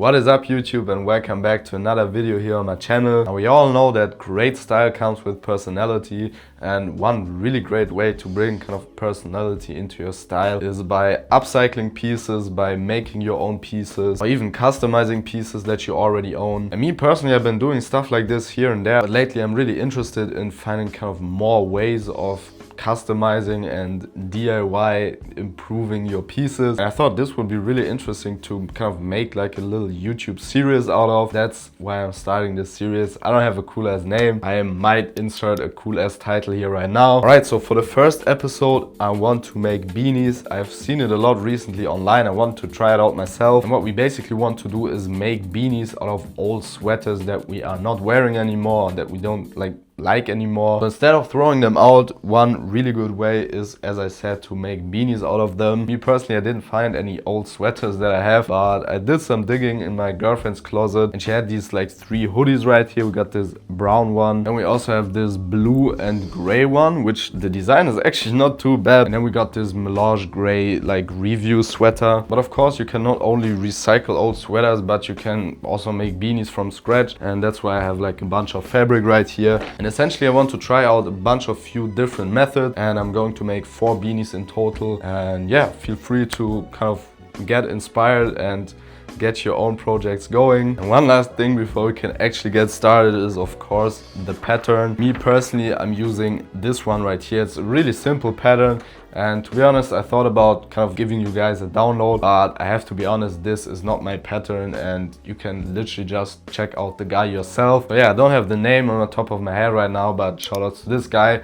What is up YouTube, and welcome back to another video here on my channel. Now, we all know that great style comes with personality, and one really great way to bring kind of personality into your style is by upcycling pieces, by making your own pieces, or even customizing pieces that you already own. And me personally, I've been doing stuff like this here and there, but lately I'm really interested in finding kind of more ways of customizing and DIY improving your pieces. And I thought this would be really interesting to kind of make like a little YouTube series out of. That's why I'm starting this series. I don't have a cool ass name. I might insert a cool ass title here right now. Alright, so for the first episode, I want to make beanies. I've seen it a lot recently online. I want to try it out myself. And what we basically want to do is make beanies out of old sweaters that we are not wearing anymore, that we don't like anymore. So instead of throwing them out, one really good way is, as I said, to make beanies out of them. Me personally, I didn't find any old sweaters that I have, but I did some digging in my girlfriend's closet, and she had these like 3 hoodies right here. We got this brown one, and we also have this blue and gray one, which the design is actually not too bad. And then we got this melange gray like review sweater. But of course, you can not only recycle old sweaters, but you can also make beanies from scratch, and that's why I have like a bunch of fabric right here. And essentially, I want to try out a bunch of few different methods, and I'm going to make 4 beanies in total. And yeah, feel free to kind of get inspired and get your own projects going. And one last thing before we can actually get started is, of course, the pattern. Me personally, I'm using this one right here. It's a really simple pattern, and to be honest, I thought about kind of giving you guys a download, but I have to be honest, this is not my pattern, and you can literally just check out the guy yourself. So yeah, I don't have the name on the top of my head right now, but shout out to this guy.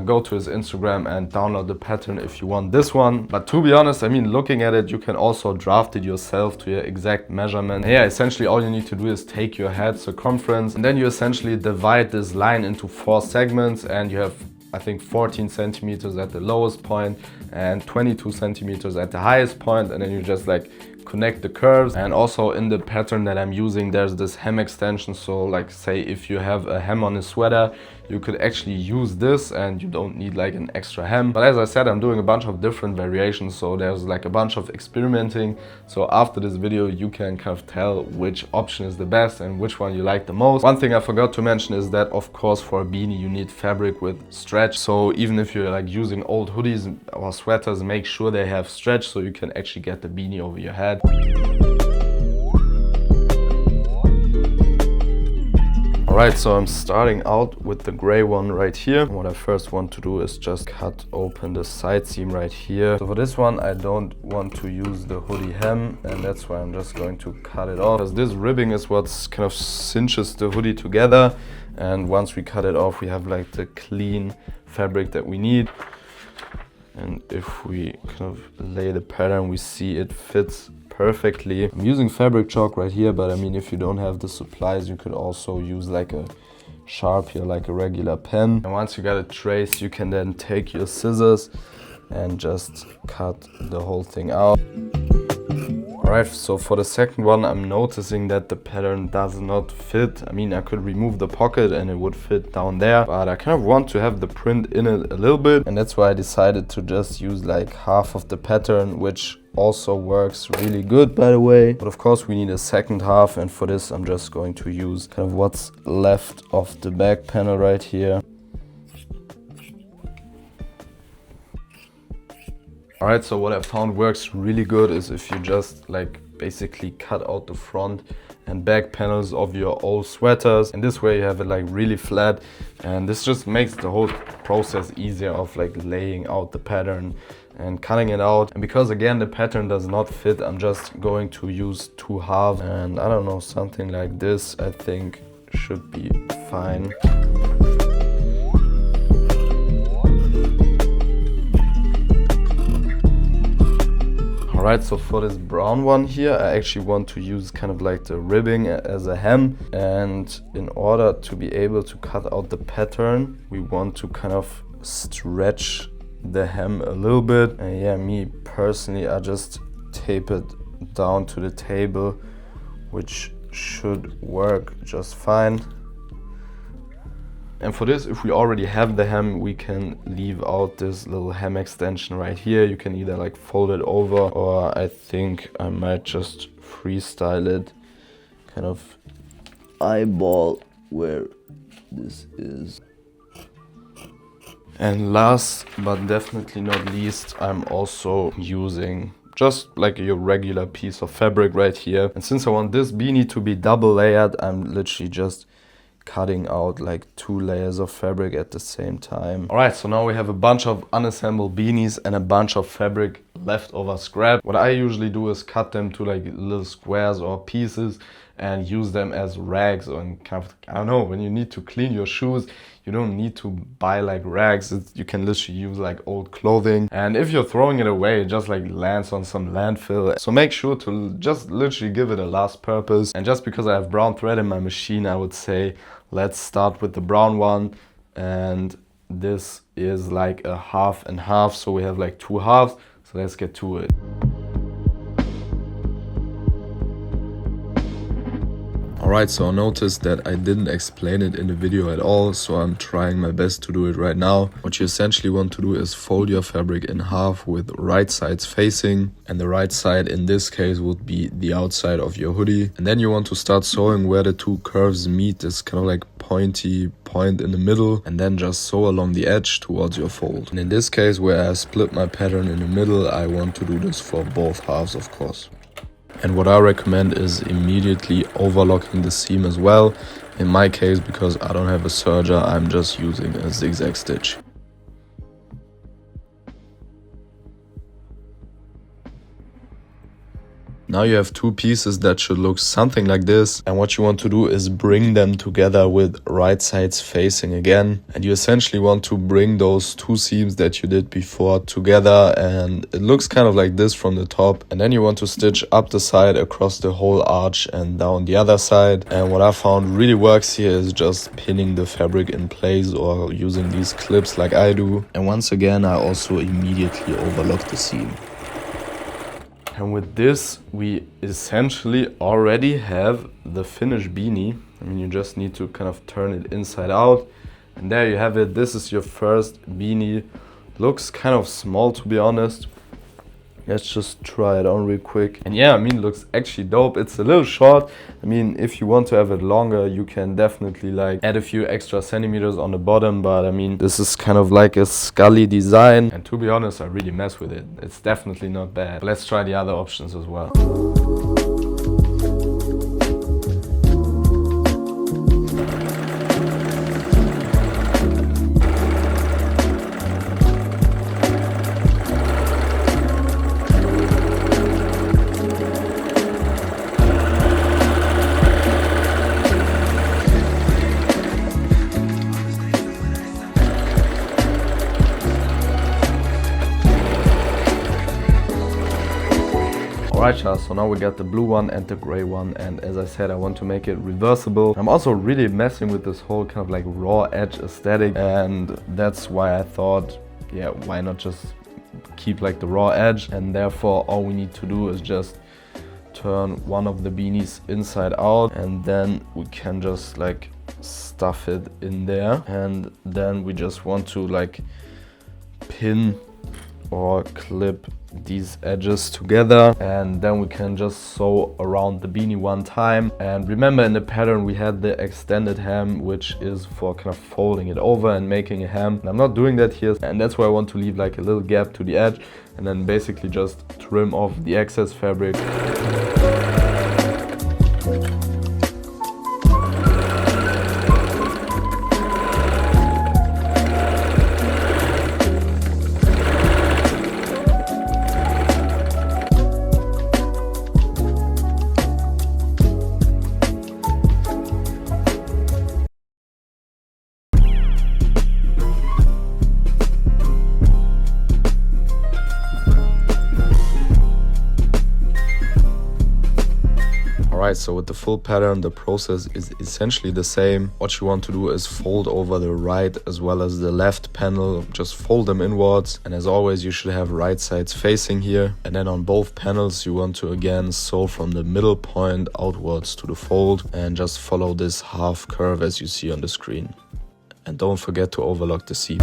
Go to his Instagram and download the pattern if you want this one. But to be honest, I mean, looking at it, you can also draft it yourself to your exact measurement. And yeah, essentially all you need to do is take your head circumference, and then you essentially divide this line into 4 segments, and you have, I think, 14 centimeters at the lowest point and 22 centimeters at the highest point, and then you just like connect the curves. And also in the pattern that I'm using, there's this hem extension. So like, say if you have a hem on a sweater, you could actually use this and you don't need like an extra hem. But as I said, I'm doing a bunch of different variations, so there's like a bunch of experimenting. So after this video, you can kind of tell which option is the best and which one you like the most. One thing I forgot to mention is that, of course, for a beanie you need fabric with stretch. So even if you're like using old hoodies or sweaters, make sure they have stretch so you can actually get the beanie over your head. Alright, so I'm starting out with the gray one right here. What I first want to do is just cut open the side seam right here. So for this one, I don't want to use the hoodie hem, and that's why I'm just going to cut it off, because this ribbing is what's kind of cinches the hoodie together. And once we cut it off, we have like the clean fabric that we need. And if we kind of lay the pattern, we see it fits perfectly. I'm using fabric chalk right here, but I mean, if you don't have the supplies, you could also use like a Sharpie, like a regular pen. And once you got it traced, you can then take your scissors and just cut the whole thing out. Alright, so for the second one, I'm noticing that the pattern does not fit. I mean, I could remove the pocket and it would fit down there, but I kind of want to have the print in it a little bit, and that's why I decided to just use like half of the pattern, which also works really good, by the way. But of course we need a second half, and for this I'm just going to use kind of what's left of the back panel right here. Alright, so what I found works really good is if you just like basically cut out the front and back panels of your old sweaters, and this way you have it like really flat, and this just makes the whole process easier of like laying out the pattern and cutting it out. And because again the pattern does not fit, I'm just going to use 2 halves, and I don't know, something like this I think should be fine. Alright, so for this brown one here, I actually want to use kind of like the ribbing as a hem. And in order to be able to cut out the pattern, we want to kind of stretch the hem a little bit. And yeah, me personally, I just tape it down to the table, which should work just fine. And for this, if we already have the hem, we can leave out this little hem extension right here. You can either like fold it over, or I think I might just freestyle it, kind of eyeball where this is. And last but definitely not least, I'm also using just like your regular piece of fabric right here. And since I want this beanie to be double layered, I'm literally just cutting out like 2 layers of fabric at the same time. Alright, so now we have a bunch of unassembled beanies and a bunch of fabric leftover scrap. What I usually do is cut them to like little squares or pieces and use them as rags, or kind of, I don't know, when you need to clean your shoes, you don't need to buy like rags. You can literally use like old clothing, and if you're throwing it away, it just like lands on some landfill. So make sure to just literally give it a last purpose. And just because I have brown thread in my machine, I would say let's start with the brown one. And this is like a half and half, so we have like 2 halves. So let's get to it. Alright, so I noticed that I didn't explain it in the video at all, so I'm trying my best to do it right now. What you essentially want to do is fold your fabric in half with right sides facing, and the right side in this case would be the outside of your hoodie. And then you want to start sewing where the 2 curves meet, this kind of like pointy point in the middle, and then just sew along the edge towards your fold. And in this case, where I split my pattern in the middle, I want to do this for both halves, of course. And what I recommend is immediately overlocking the seam as well. In my case, because I don't have a serger, I'm just using a zigzag stitch. Now you have 2 pieces that should look something like this, and what you want to do is bring them together with right sides facing again. And you essentially want to bring those 2 seams that you did before together, and it looks kind of like this from the top. And then you want to stitch up the side across the whole arch and down the other side. And what I found really works here is just pinning the fabric in place or using these clips like I do. And once again, I also immediately overlock the seam. And with this, we essentially already have the finished beanie. I mean, you just need to kind of turn it inside out. And there you have it. This is your first beanie. Looks kind of small, to be honest. Let's just try it on real quick. And yeah, I mean, looks actually dope. It's a little short. I mean, if you want to have it longer, you can definitely like add a few extra centimeters on the bottom. But I mean, this is kind of like a scully design. And to be honest, I really mess with it. It's definitely not bad. But let's try the other options as well. Alright, so now we got the blue one and the gray one, and as I said, I want to make it reversible. I'm also really messing with this whole kind of like raw edge aesthetic, and that's why I thought, yeah, why not just keep like the raw edge. And therefore all we need to do is just turn one of the beanies inside out, and then we can just like stuff it in there. And then we just want to like pin or clip these edges together, and then we can just sew around the beanie one time. And remember, in the pattern we had the extended hem, which is for kind of folding it over and making a hem. And I'm not doing that here, and that's why I want to leave like a little gap to the edge, and then basically just trim off the excess fabric. Alright, so with the full pattern, the process is essentially the same. What you want to do is fold over the right as well as the left panel, just fold them inwards. And as always, you should have right sides facing here. And then on both panels, you want to again sew from the middle point outwards to the fold, and just follow this half curve as you see on the screen. And don't forget to overlock the seam.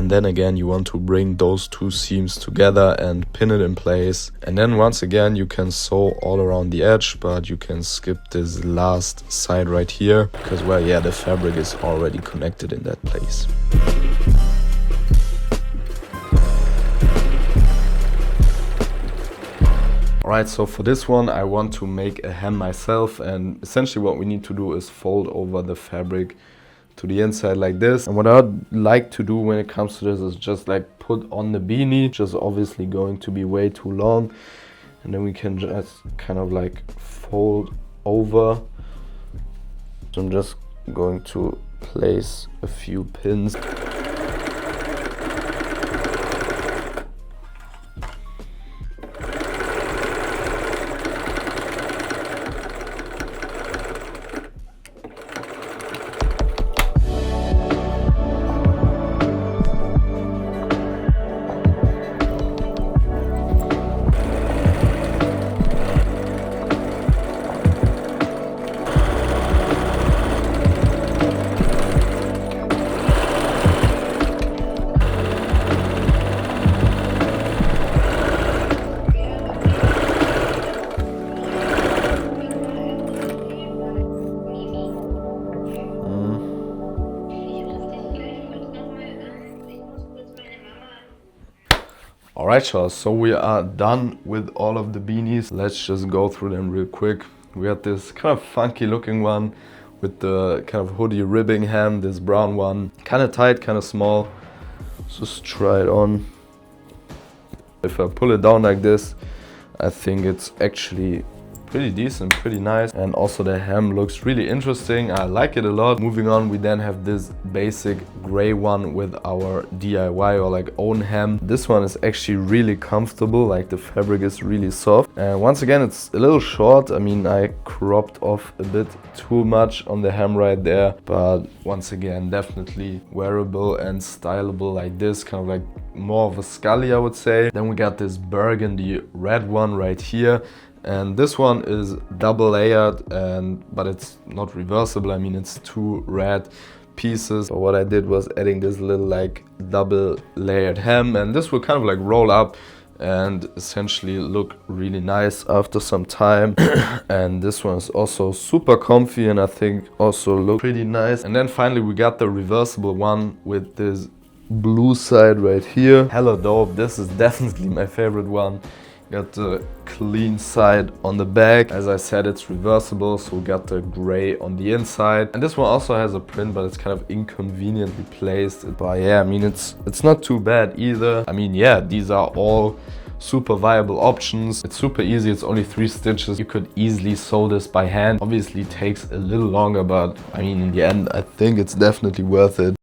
and then again you want to bring those two seams together and pin it in place. And then once again you can sew all around the edge, but you can skip this last side right here because, well, yeah, the fabric is already connected in that place. Alright, so for this one I want to make a hem myself, and essentially what we need to do is fold over the fabric to the inside like this. And what I'd like to do when it comes to this is just like put on the beanie, which is obviously going to be way too long, and then we can just kind of like fold over. So I'm just going to place a few pins. Alright y'all, so we are done with all of the beanies. Let's just go through them real quick. We got this kind of funky looking one with the kind of hoodie ribbing hem, this brown one. Kind of tight, kind of small. Let's just try it on. If I pull it down like this, I think it's actually pretty decent, pretty nice. And also the hem looks really interesting. I like it a lot. Moving on, we then have this basic gray one with our DIY or like own hem. This one is actually really comfortable, like the fabric is really soft. And once again, it's a little short. I mean, I cropped off a bit too much on the hem right there, but once again, definitely wearable and stylable like this, kind of like more of a scully, I would say. Then we got this burgundy red one right here. And this one is double layered, but it's not reversible. I mean, it's two red pieces. So what I did was adding this little like double layered hem, and this will kind of like roll up and essentially look really nice after some time. And this one is also super comfy and I think also look pretty nice. And then finally we got the reversible one with this blue side right here. Hella dope. This is definitely my favorite one. Got the clean side on the back. As I said, it's reversible, so we got the gray on the inside. And this one also has a print, but it's kind of inconveniently placed. But yeah, I mean, it's not too bad either. I mean, yeah, these are all super viable options. It's super easy. It's only 3 stitches. You could easily sew this by hand. Obviously, it takes a little longer, but I mean, in the end, I think it's definitely worth it.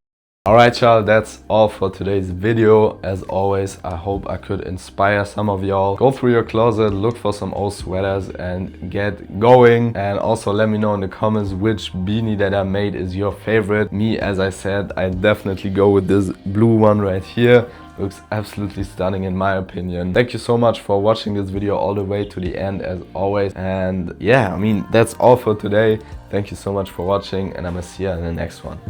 Alright y'all, that's all for today's video. As always, I hope I could inspire some of y'all. Go through your closet, look for some old sweaters and get going. And also let me know in the comments which beanie that I made is your favorite. Me, as I said, I definitely go with this blue one right here. Looks absolutely stunning in my opinion. Thank you so much for watching this video all the way to the end as always. And yeah, I mean, that's all for today. Thank you so much for watching and I'm gonna see you in the next one.